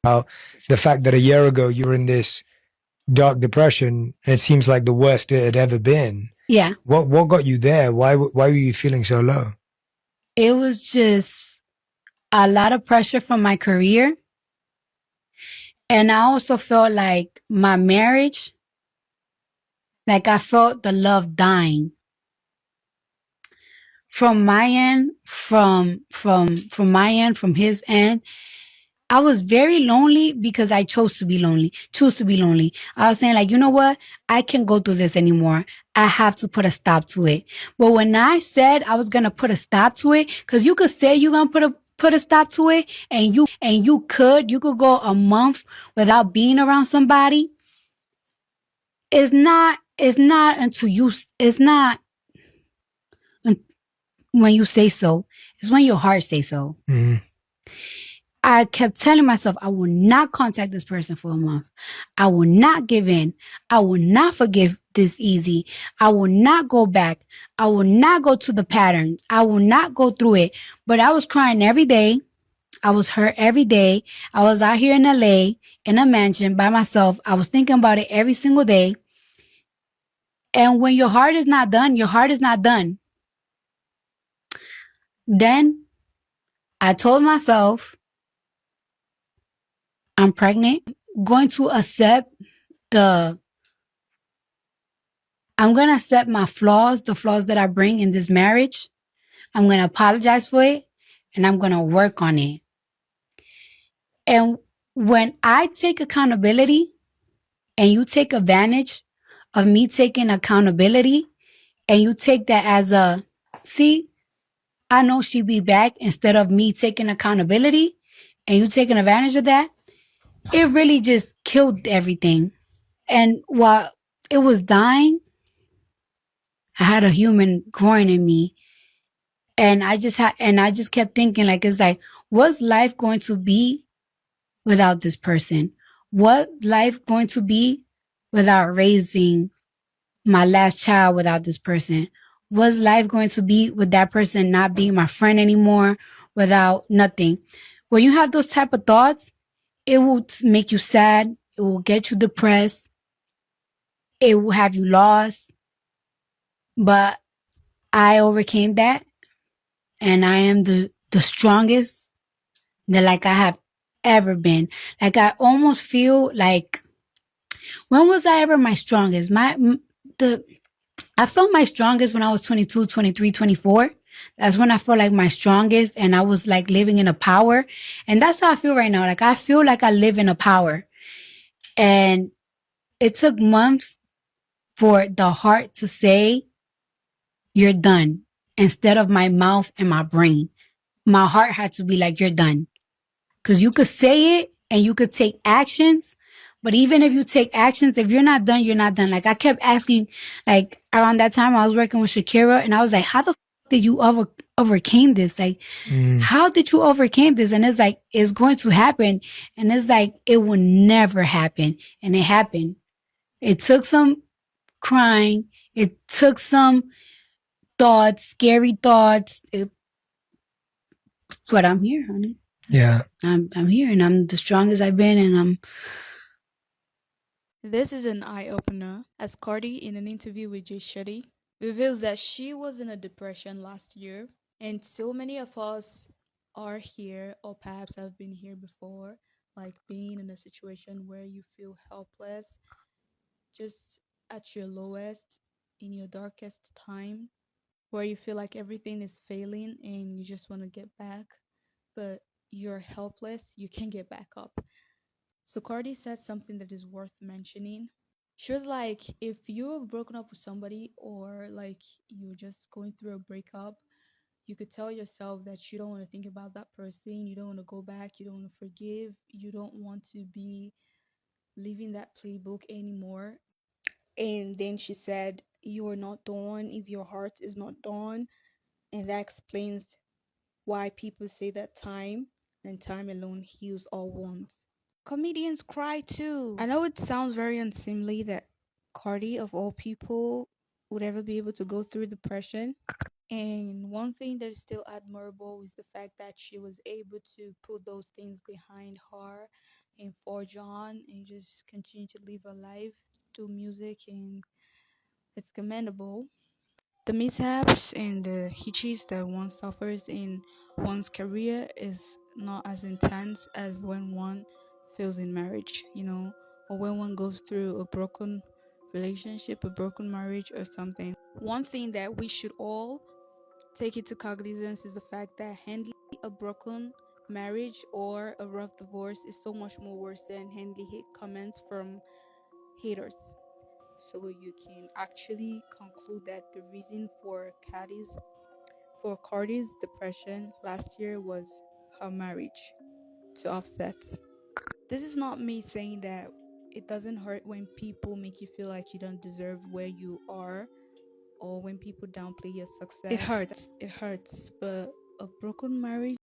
about the fact that a year ago you were in this dark depression and it seems like the worst it had ever been. Yeah. What got you there? Why were you feeling so low? It was just a lot of pressure from my career. And I also felt like my marriage, like I felt the love dying from my end, from my end, from his end. I was very lonely because I chose to be lonely, choose to be lonely. I was saying like, you know what? I can't go through this anymore. I have to put a stop to it. But when I said I was going to put a stop to it, cause you could say you're going to put a stop to it and you could go a month without being around somebody. It's not until it's not when you say so. It's when your heart say so. Mm-hmm. I kept telling myself, I will not contact this person for a month. I will not give in. I will not forgive this easy. I will not go back. I will not go to the patterns. I will not go through it. But I was crying every day. I was hurt every day. I was out here in LA in a mansion by myself. I was thinking about it every single day. And when your heart is not done, your heart is not done. Then I told myself, I'm pregnant, going to accept the I'm going to accept my flaws, the flaws that I bring in this marriage. I'm going to apologize for it and I'm going to work on it. And when I take accountability and you take advantage of me taking accountability and you take that as a, see, I know she'd be back instead of me taking accountability and you taking advantage of that, it really just killed everything. And while it was dying, I had a human growing in me. And I just kept thinking like, it's like, what's life going to be without this person? What life going to be without raising my last child without this person? What's life going to be with that person not being my friend anymore without nothing? When you have those type of thoughts, it will make you sad. It will get you depressed. It will have you lost. But I overcame that and I am the strongest that like I have ever been. Like I almost feel like when was I ever my strongest? The I felt my strongest when I was 22, 23, 24. That's when I felt like my strongest and I was like living in a power. And that's how I feel right now. Like I feel like I live in a power. And it took months for the heart to say, you're done, instead of my mouth and my brain. My heart had to be like, you're done. Because you could say it and you could take actions. But even if you take actions, if you're not done, you're not done. Like I kept asking, like around that time I was working with Shakira and I was like, how the did you overcame this? Like, how did you overcame this? And it's like, it's going to happen. And it's like, it will never happen. And it happened. It took some crying. It took some thoughts, scary thoughts. But I'm here, honey. Yeah. I'm here and I'm the strongest I've been and I'm This is an eye opener, as Cardi, in an interview with Jay Shetty, reveals that she was in a depression last year, and so many of us are here, or perhaps have been here before, like being in a situation where you feel helpless, just at your lowest, in your darkest time, where you feel like everything is failing and you just want to get back, but you're helpless, you can't get back up. So Cardi said something that is worth mentioning. She was like, if you have broken up with somebody or like you're just going through a breakup, you could tell yourself that you don't want to think about that person, you don't want to go back, you don't want to forgive, you don't want to be living that playbook anymore. And then she said, you are not done if your heart is not done. And that explains why people say that time and time alone heals all wounds. Comedians cry too. I know it sounds very unseemly that Cardi, of all people, would ever be able to go through depression. And one thing that is still admirable is the fact that she was able to put those things behind her and forge on and just continue to live a life through music, and it's commendable. The mishaps and the hitches that one suffers in one's career is not as intense as when one fails in marriage, or when one goes through a broken relationship, a broken marriage, or something. One thing that we should all take into cognizance is the fact that handling a broken marriage or a rough divorce is so much more worse than handling hate comments from haters. So you can actually conclude that the reason for Cardi's depression last year was her marriage to Offset. This is not me saying that it doesn't hurt when people make you feel like you don't deserve where you are, or when people downplay your success. It hurts. But a broken marriage